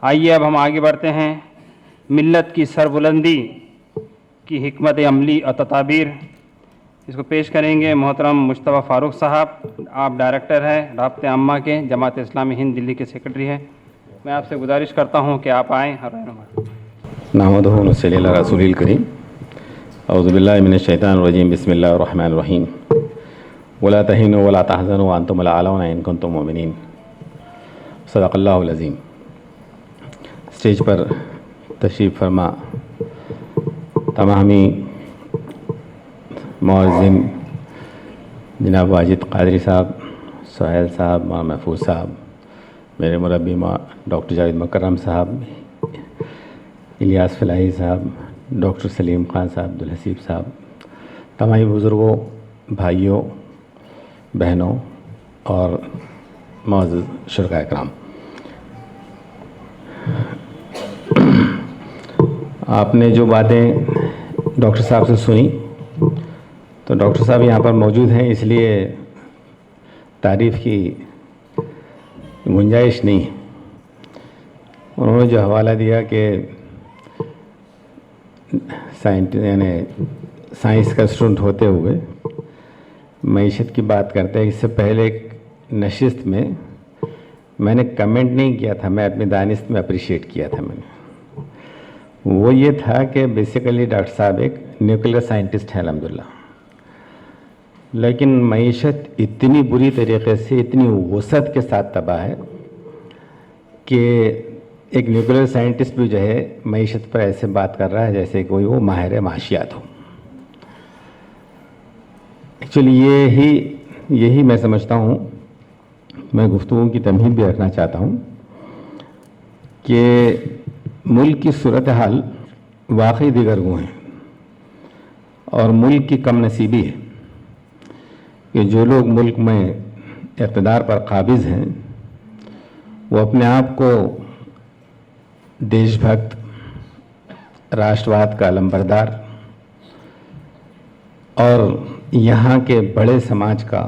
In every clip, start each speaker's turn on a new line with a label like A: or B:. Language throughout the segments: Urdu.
A: آئیے اب ہم آگے بڑھتے ہیں. ملت کی سربلندی کی حکمت عملی اور تدابیر اس کو پیش کریں گے محترم مجتبیٰ فاروق صاحب. آپ ڈائریکٹر ہیں رابطہ عامہ کے، جماعت اسلامی ہند دلی کے سیکرٹری ہیں. میں آپ سے گزارش کرتا ہوں کہ آپ آئیں اور رہنما.
B: نحمدہ و نصلی علی رسول الکریم. اعوذ باللہ من الشیطان الرجیم. بسم اللہ الرحمن الرحیم. ولا تہینوا ولا تحزنوا وانتم الاعلون ان کنتم مؤمنین. صدق اللہ العظیم. اسٹیج پر تشریف فرما تمامی معززین جناب واجد قادری صاحب، سہیل صاحب، مولانا محفوظ صاحب، میرے مربی ڈاکٹر جاوید مکرم صاحب، الیاس فلاحی صاحب، ڈاکٹر سلیم خان صاحب، عبدالحسیب صاحب، تمامی بزرگوں، بھائیوں، بہنوں اور معزز شرکاء کرام، آپ نے جو باتیں ڈاکٹر صاحب سے سنی تو ڈاکٹر صاحب یہاں پر موجود ہیں، اس لیے تعریف کی گنجائش نہیں. انہوں نے جو حوالہ دیا کہ یعنی سائنس کا اسٹوڈنٹ ہوتے ہوئے معیشت کی بات کرتے ہیں. اس سے پہلے ایک نشست میں نے کمنٹ نہیں کیا تھا، میں اپنی دانست میں اپریشیٹ کیا تھا. وہ یہ تھا کہ بیسیکلی ڈاکٹر صاحب ایک نیوکلیئر سائنٹسٹ ہیں الحمدللہ، لیکن معیشت اتنی بری طریقے سے، اتنی وسعت کے ساتھ تباہ ہے کہ ایک نیوکلیئر سائنٹسٹ بھی جو ہے معیشت پر ایسے بات کر رہا ہے جیسے کوئی وہ ماہر معاشیات ہو. ایکچولی یہی میں سمجھتا ہوں، میں گفتگو کی تمہید بھی رکھنا چاہتا ہوں کہ ملک کی صورتحال واقعی دیگر گو ہیں، اور ملک کی کم نصیبی ہے کہ جو لوگ ملک میں اقتدار پر قابض ہیں وہ اپنے آپ کو دیش بھکت، راشٹرواد کا علمبردار اور یہاں کے بڑے سماج کا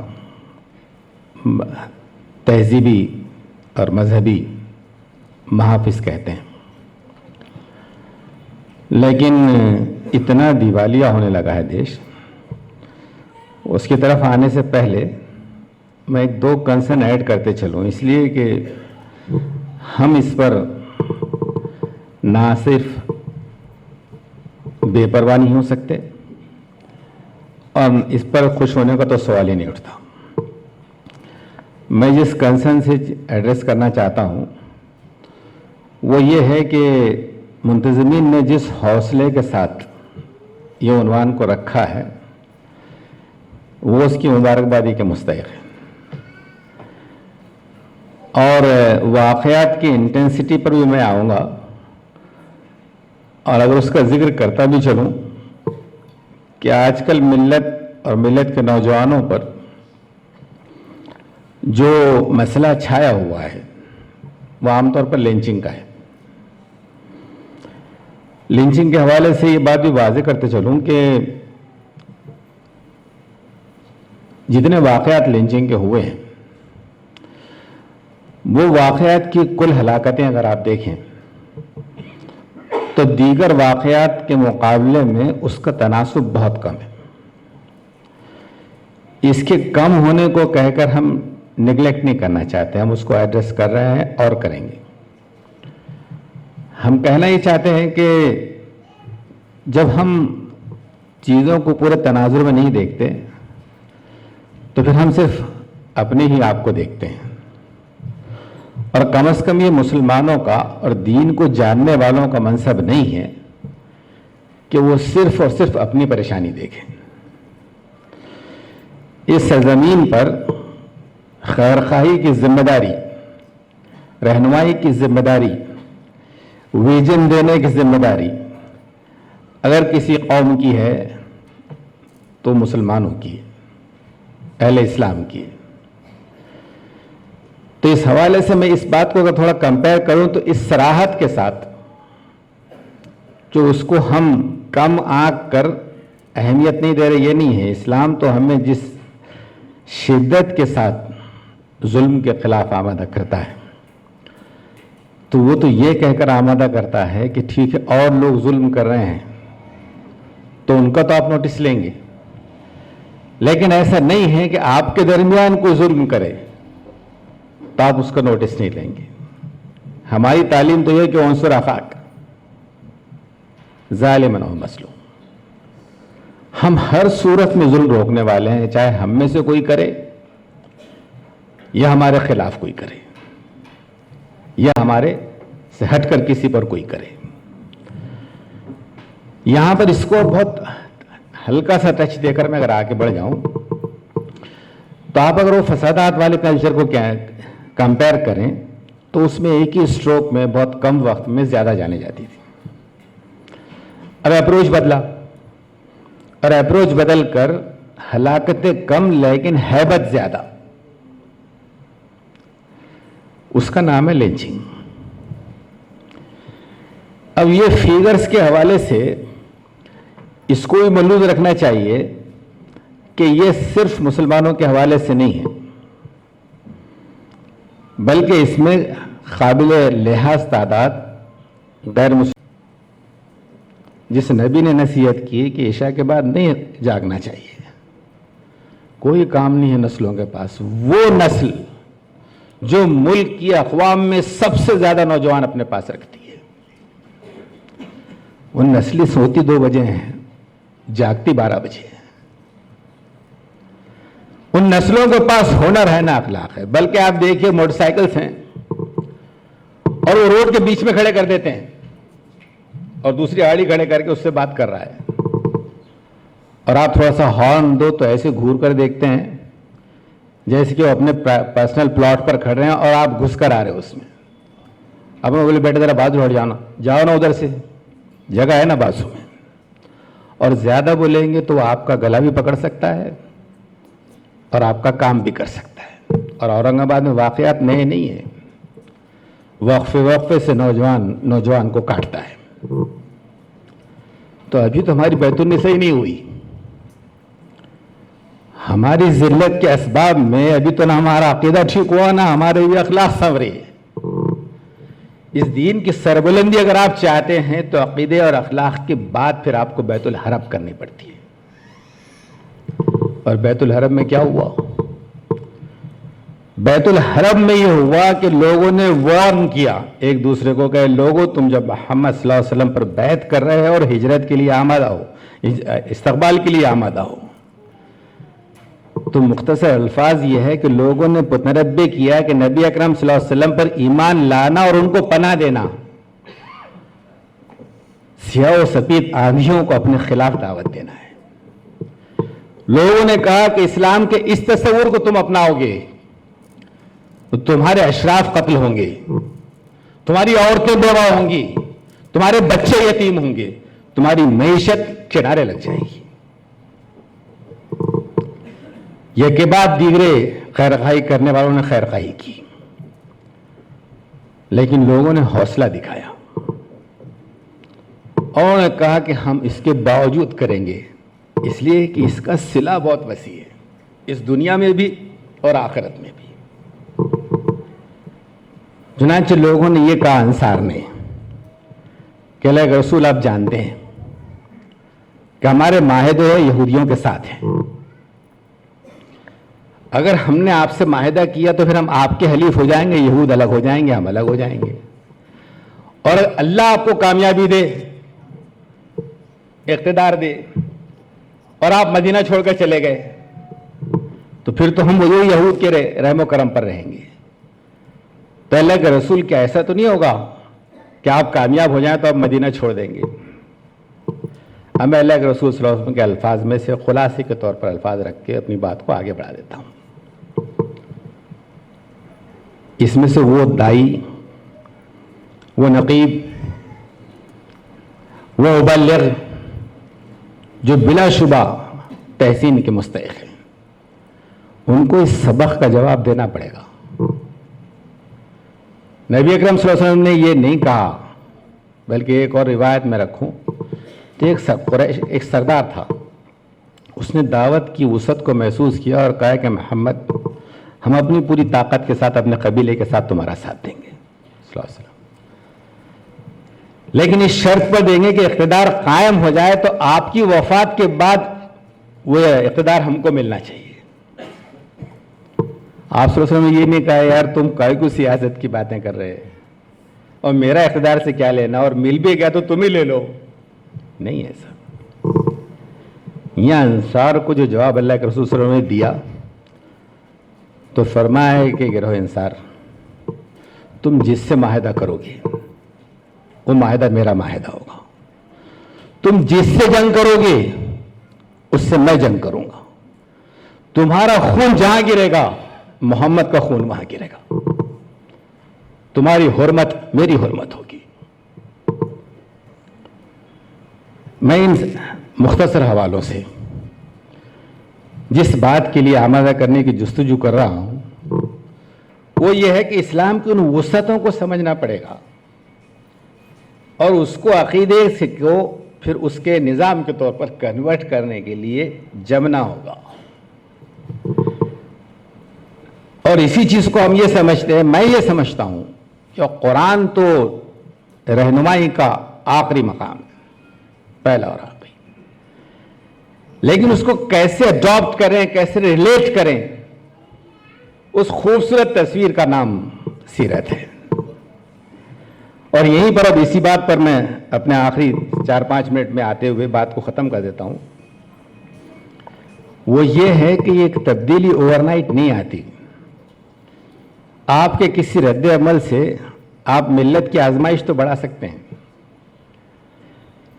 B: تہذیبی اور مذہبی محافظ کہتے ہیں. لیکن اتنا دیوالیہ ہونے لگا ہے دیش. اس کی طرف آنے سے پہلے میں ایک دو کنسرن ایڈ کرتے چلوں، اس لیے کہ ہم اس پر نہ صرف بے پرواہ نہیں ہو سکتے اور اس پر خوش ہونے کا تو سوال ہی نہیں اٹھتا. میں جس کنسرن سے ایڈریس کرنا چاہتا ہوں وہ یہ ہے کہ منتظمین نے جس حوصلے کے ساتھ یہ عنوان کو رکھا ہے وہ اس کی مبارکبادی کے مستحق ہے، اور واقعات کی انٹینسٹی پر بھی میں آؤں گا، اور اگر اس کا ذکر کرتا بھی چلوں کہ آج کل ملت اور ملت کے نوجوانوں پر جو مسئلہ چھایا ہوا ہے وہ عام طور پر لنچنگ کا ہے. لنچنگ کے حوالے سے یہ بات بھی واضح کرتے چلوں کہ جتنے واقعات لنچنگ کے ہوئے ہیں وہ واقعات کی کل ہلاکتیں اگر آپ دیکھیں تو دیگر واقعات کے مقابلے میں اس کا تناسب بہت کم ہے. اس کے کم ہونے کو کہہ کر ہم نگلیکٹ نہیں کرنا چاہتے، ہم اس کو ایڈریس کر رہے ہیں اور کریں گے. ہم کہنا یہ چاہتے ہیں کہ جب ہم چیزوں کو پورے تناظر میں نہیں دیکھتے تو پھر ہم صرف اپنے ہی آپ کو دیکھتے ہیں، اور کم از کم یہ مسلمانوں کا اور دین کو جاننے والوں کا منصب نہیں ہے کہ وہ صرف اور صرف اپنی پریشانی دیکھیں. اس سرزمین پر خیرخواہی کی ذمہ داری، رہنمائی کی ذمہ داری، ویژن دینے کی ذمہ داری اگر کسی قوم کی ہے تو مسلمانوں کی ہے، اہل اسلام کی ہے. تو اس حوالے سے میں اس بات کو اگر تھوڑا کمپیئر کروں تو اس صراحت کے ساتھ جو اس کو ہم کم آنکھ کر اہمیت نہیں دے رہے یہ نہیں ہے. اسلام تو ہمیں جس شدت کے ساتھ ظلم کے خلاف آمادہ کرتا ہے تو وہ تو یہ کہہ کر آمادہ کرتا ہے کہ ٹھیک ہے اور لوگ ظلم کر رہے ہیں تو ان کا تو آپ نوٹس لیں گے، لیکن ایسا نہیں ہے کہ آپ کے درمیان کوئی ظلم کرے تو آپ اس کا نوٹس نہیں لیں گے۔ ہماری تعلیم تو یہ کہ عنصر اخاک ظالمن و مظلوم، ہم ہر صورت میں ظلم روکنے والے ہیں، چاہے ہم میں سے کوئی کرے یا ہمارے خلاف کوئی کرے یا ہمارے سے ہٹ کر کسی پر کوئی کرے۔ یہاں پر اس کو بہت ہلکا سا ٹچ دے کر میں اگر آگے بڑھ جاؤں تو آپ اگر وہ فسادات والے کلچر کو کمپیئر کریں تو اس میں ایک ہی اسٹروک میں بہت کم وقت میں زیادہ جانے جاتی تھی۔ اب اپروچ بدلا اور اپروچ بدل کر ہلاکتیں کم لیکن ہیبت زیادہ، اس کا نام ہے لنچنگ۔ اب یہ فیگرز کے حوالے سے اس کو بھی ملحوظ رکھنا چاہیے کہ یہ صرف مسلمانوں کے حوالے سے نہیں ہے، بلکہ اس میں قابل لحاظ تعداد غیر مسلم، جس نبی نے نصیحت کی کہ عشاء کے بعد نہیں جاگنا چاہیے، کوئی کام نہیں ہے نسلوں کے پاس، وہ نسل جو ملک کی اقوام میں سب سے زیادہ نوجوان اپنے پاس رکھتی ہے، وہ نسلی سوتی 2 بجے ہیں، جاگتی 12 بجے ہیں۔ ان نسلوں کے پاس ہنر ہے نہ اخلاق ہے، بلکہ آپ دیکھیے موٹر سائیکلز ہیں اور وہ روڈ کے بیچ میں کھڑے کر دیتے ہیں اور دوسری گاڑی کھڑے کر کے اس سے بات کر رہا ہے، اور آپ تھوڑا سا ہارن دو تو ایسے گھور کر دیکھتے ہیں جیسے کہ وہ اپنے پرسنل پلاٹ پر کھڑے ہیں اور آپ گھس کر آ رہے ہو اس میں۔ اب میں بولے بیٹے ذرا بازو ہٹ جانا، جاؤ نا ادھر سے، جگہ ہے نا بازو میں، اور زیادہ بولیں گے تو آپ کا گلا بھی پکڑ سکتا ہے اور آپ کا کام بھی کر سکتا ہے۔ اور اورنگ آباد میں واقعات نئے نہیں ہیں، وقفے سے نوجوان کو کاٹتا ہے۔ تو ابھی تو ہماری بیت النساء ہی نہیں ہوئی، ہماری ذلت کے اسباب میں ابھی تو نہ ہمارا عقیدہ ٹھیک ہوا نہ ہمارے بھی اخلاق سنورے۔ اس دین کی سربلندی اگر آپ چاہتے ہیں تو عقیدے اور اخلاق کے بعد پھر آپ کو بیت الحرم کرنی پڑتی ہے۔ اور بیت الحرم میں کیا ہوا؟ بیت الحرم میں یہ ہوا کہ لوگوں نے وارن کیا ایک دوسرے کو کہ لوگوں تم جب محمد صلی اللہ علیہ وسلم پر بیعت کر رہے ہو اور ہجرت کے لیے آمادہ ہو، استقبال کے لیے آمادہ ہو، تو مختصر الفاظ یہ ہے کہ لوگوں نے متنبع کیا کہ نبی اکرم صلی اللہ علیہ وسلم پر ایمان لانا اور ان کو پناہ دینا، سیاہ و سفید آندھیوں کو اپنے خلاف دعوت دینا ہے۔ لوگوں نے کہا کہ اسلام کے اس تصور کو تم اپناؤ گے تو تمہارے اشراف قتل ہوں گے، تمہاری عورتیں بیوہ ہوں گی، تمہارے بچے یتیم ہوں گے، تمہاری معیشت کنارے لگ جائے گی۔ یہ کے بعد دیگرے خیرخواہی کرنے والوں نے خیرخواہی کی، لیکن لوگوں نے حوصلہ دکھایا اور نے کہا کہ ہم اس کے باوجود کریں گے، اس لیے کہ اس کا صلہ بہت وسیع ہے، اس دنیا میں بھی اور آخرت میں بھی۔ چنانچہ لوگوں نے یہ کہا انصار نے کہ اللہ کے رسول آپ جانتے ہیں کہ ہمارے معاہدے یہودیوں کے ساتھ ہیں، اگر ہم نے آپ سے معاہدہ کیا تو پھر ہم آپ کے حلیف ہو جائیں گے، یہود الگ ہو جائیں گے، ہم الگ ہو جائیں گے، اور اللہ آپ کو کامیابی دے، اقتدار دے اور آپ مدینہ چھوڑ کر چلے گئے تو پھر تو ہم وہی یہود کے رحم و کرم پر رہیں گے۔ تو اللہ کے رسول کیا ایسا تو نہیں ہوگا کہ آپ کامیاب ہو جائیں تو آپ مدینہ چھوڑ دیں گے؟ اب میں اللہ کے رسول صلی اللہ علیہ وسلم کے الفاظ میں سے خلاصے کے طور پر الفاظ رکھ کے اپنی بات کو آگے بڑھا دیتا ہوں۔ اس میں سے وہ دائی، وہ نقیب، وہ مبلغ جو بلا شبہ تحسین کے مستحق ہیں، ان کو اس سبق کا جواب دینا پڑے گا۔ نبی اکرم صلی اللہ علیہ وسلم نے یہ نہیں کہا، بلکہ ایک اور روایت میں رکھوں تو ایک سردار تھا، اس نے دعوت کی وسعت کو محسوس کیا اور کہا کہ محمد ہم اپنی پوری طاقت کے ساتھ اپنے قبیلے کے ساتھ تمہارا ساتھ دیں گے صلی اللہ علیہ وسلم۔ لیکن اس شرط پر دیں گے کہ اقتدار قائم ہو جائے تو آپ کی وفات کے بعد وہ اقتدار ہم کو ملنا چاہیے. آپ صلی اللہ علیہ وسلم نے یہ نہیں کہا یار تم کائی کو سیاست کی باتیں کر رہے ہیں اور میرا اقتدار سے کیا لینا, اور مل بھی گیا تو تم ہی لے لو. نہیں ایسا. یہاں انصار کو جو جواب اللہ کے رسول صلی اللہ علیہ وسلم نے دیا تو فرمایا ہے کہ گروہ انصار, تم جس سے معاہدہ کرو گے وہ معاہدہ میرا معاہدہ ہوگا. تم جس سے جنگ کرو گے اس سے میں جنگ کروں گا. تمہارا خون جہاں گرے گا محمد کا خون وہاں گرے گا. تمہاری حرمت میری حرمت ہوگی. میں ان مختصر حوالوں سے جس بات کے لیے آمادہ کرنے کی جستجو کر رہا ہوں وہ یہ ہے کہ اسلام کی ان وسعتوں کو سمجھنا پڑے گا اور اس کو عقیدے سے کو پھر اس کے نظام کے طور پر کنورٹ کرنے کے لیے جمنا ہوگا. اور اسی چیز کو ہم یہ سمجھتے ہیں, میں یہ سمجھتا ہوں کہ قرآن تو رہنمائی کا آخری مقام ہے, پہلا اور آخری, لیکن اس کو کیسے اڈاپٹ کریں, کیسے ریلیٹ کریں, اس خوبصورت تصویر کا نام سیرت ہے. اور یہیں پر اب اسی بات پر میں اپنے آخری 4-5 منٹ میں آتے ہوئے بات کو ختم کر دیتا ہوں. وہ یہ ہے کہ یہ ایک تبدیلی اوور نائٹ نہیں آتی. آپ کے کسی رد عمل سے آپ ملت کی آزمائش تو بڑھا سکتے ہیں.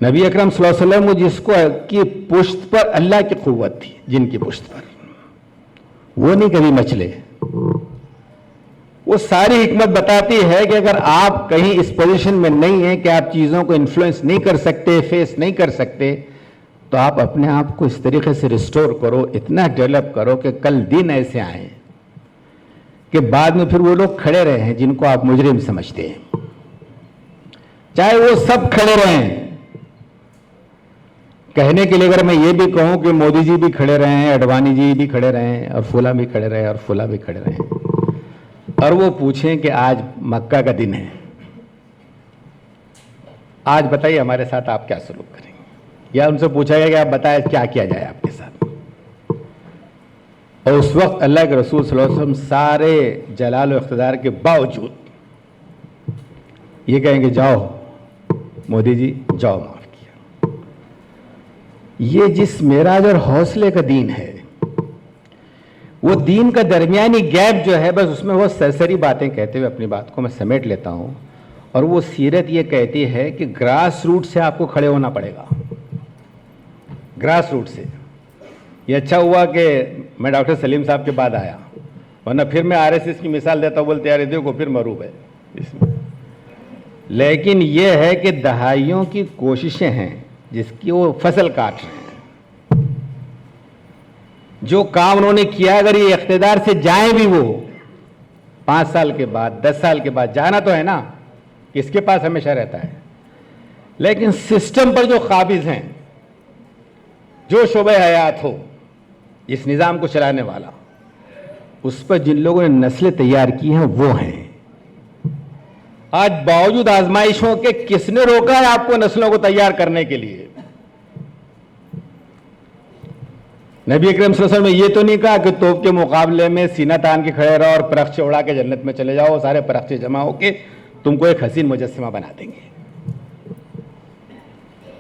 B: نبی اکرم صلی اللہ علیہ وسلم جس کو کی پشت پر اللہ کی قوت تھی, جن کی پشت پر وہ نہیں کبھی مچلے. وہ ساری حکمت بتاتی ہے کہ اگر آپ کہیں اس پوزیشن میں نہیں ہیں کہ آپ چیزوں کو انفلوئنس نہیں کر سکتے, فیس نہیں کر سکتے, تو آپ اپنے آپ کو اس طریقے سے ریسٹور کرو, اتنا ڈیولپ کرو کہ کل دن ایسے آئیں کہ بعد میں پھر وہ لوگ کھڑے رہے ہیں جن کو آپ مجرم سمجھتے ہیں, چاہے وہ سب کھڑے رہیں. کہنے کے لیے اگر میں یہ بھی کہوں کہ مودی جی بھی کھڑے رہے ہیں, اڈوانی جی بھی کھڑے رہے ہیں, اور فلاں بھی کھڑے رہے اور فلاں بھی کھڑے رہے, اور وہ پوچھیں کہ آج مکہ کا دن ہے, آج بتائیے ہمارے ساتھ آپ کیا سلوک کریں گے؟ یا ان سے پوچھا گیا کہ آپ بتائیں کیا کیا جائے آپ کے ساتھ؟ اور اس وقت اللہ کے رسول صلی اللہ علیہ وسلم سارے جلال و اقتدار کے باوجود یہ کہیں گے جاؤ مودی جی جاؤ, معاف کیا. یہ جس معراج اور حوصلے کا دین ہے, وہ دین کا درمیانی گیپ جو ہے, بس اس میں وہ سرسری باتیں کہتے ہوئے اپنی بات کو میں سمیٹ لیتا ہوں. اور وہ سیرت یہ کہتی ہے کہ گراس روٹ سے آپ کو کھڑے ہونا پڑے گا, گراس روٹ سے. یہ اچھا ہوا کہ میں ڈاکٹر سلیم صاحب کے بعد آیا, ورنہ پھر میں RSS کی مثال دیتا ہوں, بولتے یار دیکھو پھر مروب ہے اس میں. لیکن یہ ہے کہ دہائیوں کی کوششیں ہیں جس کی وہ فصل کاٹ رہے ہیں. جو کام انہوں نے کیا, اگر یہ اقتدار سے جائیں بھی, وہ 5 سال کے بعد 10 سال کے بعد جانا تو ہے نا, کس کے پاس ہمیشہ رہتا ہے. لیکن سسٹم پر جو قابض ہیں, جو شعبہ حیات ہو, اس نظام کو چلانے والا, اس پر جن لوگوں نے نسلیں تیار کی ہیں وہ ہیں. آج باوجود آزمائشوں کے کس نے روکا ہے آپ کو نسلوں کو تیار کرنے کے لیے؟ نبی اکرم صلی اللہ علیہ وسلم نے یہ تو نہیں کہا کہ توپ کے مقابلے میں سینہ تان کے کھڑے رہو اور پرخچے اڑا کے جنت میں چلے جاؤ, سارے پرخچے جمع ہو کے تم کو ایک حسین مجسمہ بنا دیں گے.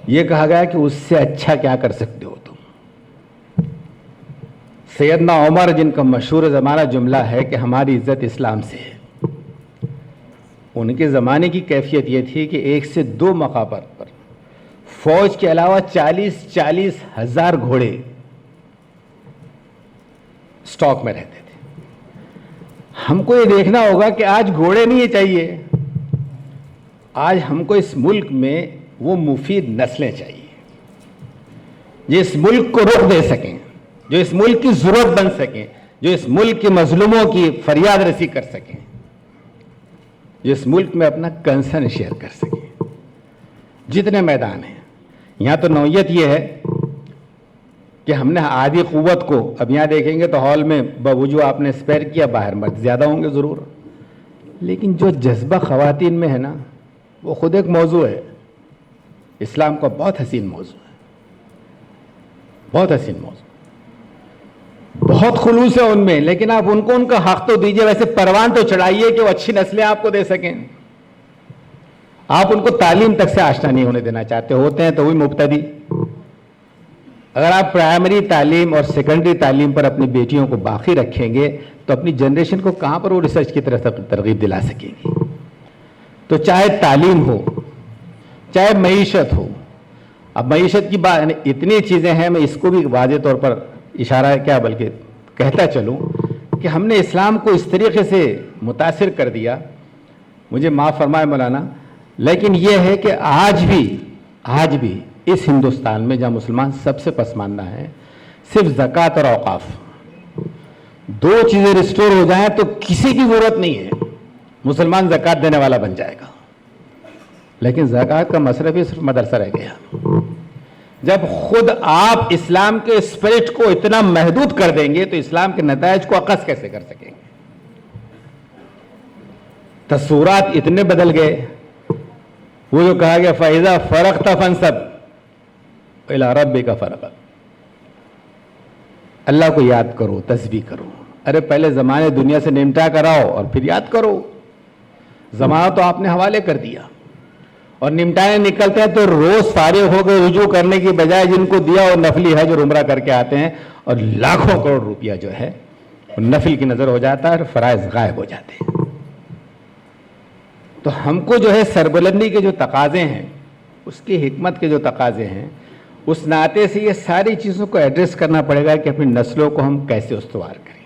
B: یہ کہا گیا کہ اس سے اچھا کیا کر سکتے ہو تم. سیدنا عمر, جن کا مشہور زمانہ جملہ ہے کہ ہماری عزت اسلام سے ہے, ان کے زمانے کی کیفیت یہ تھی کہ 1 سے 2 مقامات پر فوج کے علاوہ 40 ہزار گھوڑے سٹاک میں رہتے تھے. ہم کو یہ دیکھنا ہوگا کہ آج گھوڑے نہیں چاہیے, آج ہم کو اس ملک میں وہ مفید نسلیں چاہیے جو اس ملک کو رخ دے سکیں, جو اس ملک کی ضرورت بن سکیں, جو اس ملک کے مظلوموں کی فریاد رسی کر سکیں, جو اس ملک میں اپنا کنسرن شیئر کر سکیں. جتنے میدان ہیں, یہاں تو نوعیت یہ ہے کہ ہم نے آدھی قوت کو, اب یہاں دیکھیں گے تو ہال میں باوجود آپ نے اسپیئر کیا, باہر مرد زیادہ ہوں گے ضرور, لیکن جو جذبہ خواتین میں ہے نا, وہ خود ایک موضوع ہے. اسلام کا بہت حسین موضوع ہے، بہت حسین موضوع، بہت خلوص ہے ان میں، لیکن آپ ان کو ان کا حق تو دیجئے، ویسے پروان تو چڑھائیے کہ وہ اچھی نسلیں آپ کو دے سکیں۔ آپ ان کو تعلیم تک سے آشنا نہیں ہونے دینا چاہتے، ہوتے ہیں تو وہی مبتدی۔ اگر آپ پرائمری تعلیم اور سیکنڈری تعلیم پر اپنی بیٹیوں کو باقی رکھیں گے تو اپنی جنریشن کو کہاں پر وہ ریسرچ کی طرف ترغیب دلا سکیں گے؟ تو چاہے تعلیم ہو، چاہے معیشت ہو، اب معیشت کی بات اتنی چیزیں ہیں، میں اس کو بھی واضح طور پر اشارہ کیا بلکہ کہتا چلوں کہ ہم نے اسلام کو اس طریقے سے متاثر کر دیا، مجھے معاف فرمائے مولانا، لیکن یہ ہے کہ آج بھی اس ہندوستان میں جہاں مسلمان سب سے پسماندہ ہیں، صرف زکوٰۃ اور اوقاف، دو چیزیں ریسٹور ہو جائیں تو کسی کی ضرورت نہیں ہے، مسلمان زکوٰۃ دینے والا بن جائے گا۔ لیکن زکوٰۃ کا مصرف ہی صرف مدرسہ رہ گیا۔ جب خود آپ اسلام کے اسپرٹ کو اتنا محدود کر دیں گے تو اسلام کے نتائج کو عکس کیسے کر سکیں گے؟ تصورات اتنے بدل گئے، وہ جو کہا گیا فَإِذَا فَرَغْتَ فَانْصَبْ إِلَىٰ رَبِّكَ فَارْغَب، اللہ کو یاد کرو، تسبیح کرو۔ ارے پہلے زمانے دنیا سے نمٹا کراؤ اور پھر یاد کرو، زمانہ تو آپ نے حوالے کر دیا، اور نمٹانے نکلتے ہیں تو روز فارغ ہو کے رجوع کرنے کی بجائے جن کو دیا اور نفلی حج اور عمرہ کر کے آتے ہیں، اور لاکھوں کروڑ روپیہ جو ہے نفل کی نظر ہو جاتا ہے اور فرائض غائب ہو جاتے ہیں۔ تو ہم کو جو ہے سربلندی کے جو تقاضے ہیں، اس کی حکمت کے جو تقاضے ہیں، اس ناطے سے یہ ساری چیزوں کو ایڈریس کرنا پڑے گا کہ اپنی نسلوں کو ہم کیسے استوار کریں،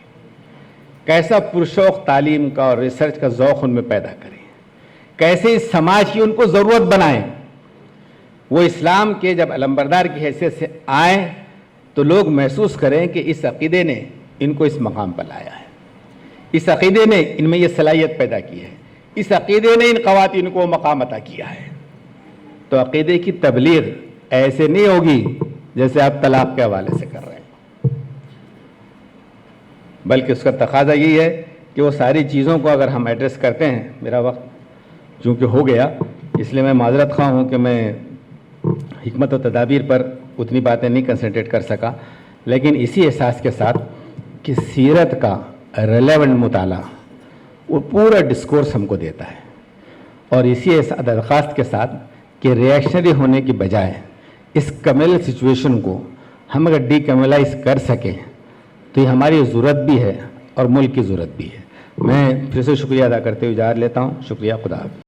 B: کیسا پرشوق تعلیم کا اور ریسرچ کا ذوق ان میں پیدا کریں، کیسے اس سماج کی ان کو ضرورت بنائیں۔ وہ اسلام کے جب علمبردار کی حیثیت سے آئیں تو لوگ محسوس کریں کہ اس عقیدے نے ان کو اس مقام پر لایا ہے، اس عقیدے نے ان میں یہ صلاحیت پیدا کی ہے، اس عقیدے نے ان خواتین کو مقام عطا کیا ہے۔ تو عقیدے کی تبلیغ ایسے نہیں ہوگی جیسے آپ طلاق کے حوالے سے کر رہے ہیں، بلکہ اس کا تقاضا یہی ہے کہ وہ ساری چیزوں کو اگر ہم ایڈریس کرتے ہیں۔ میرا وقت چونکہ ہو گیا، اس لیے میں معذرت خواہ ہوں کہ میں حکمت و تدابیر پر اتنی باتیں نہیں کنسنٹریٹ کر سکا، لیکن اسی احساس کے ساتھ کہ سیرت کا ریلیونٹ مطالعہ وہ پورا ڈسکورس ہم کو دیتا ہے، اور اسی درخواست کے ساتھ کہ ریئیکشنری ہونے کی بجائے اس کمیونل سچویشن کو ہم اگر ڈی کمیونلائز کر سکیں تو یہ ہماری ضرورت بھی ہے اور ملک کی ضرورت بھی ہے۔ میں پھر سے شکریہ ادا کرتے ہوئے اجازت لیتا ہوں۔ شکریہ، خدا حافظ۔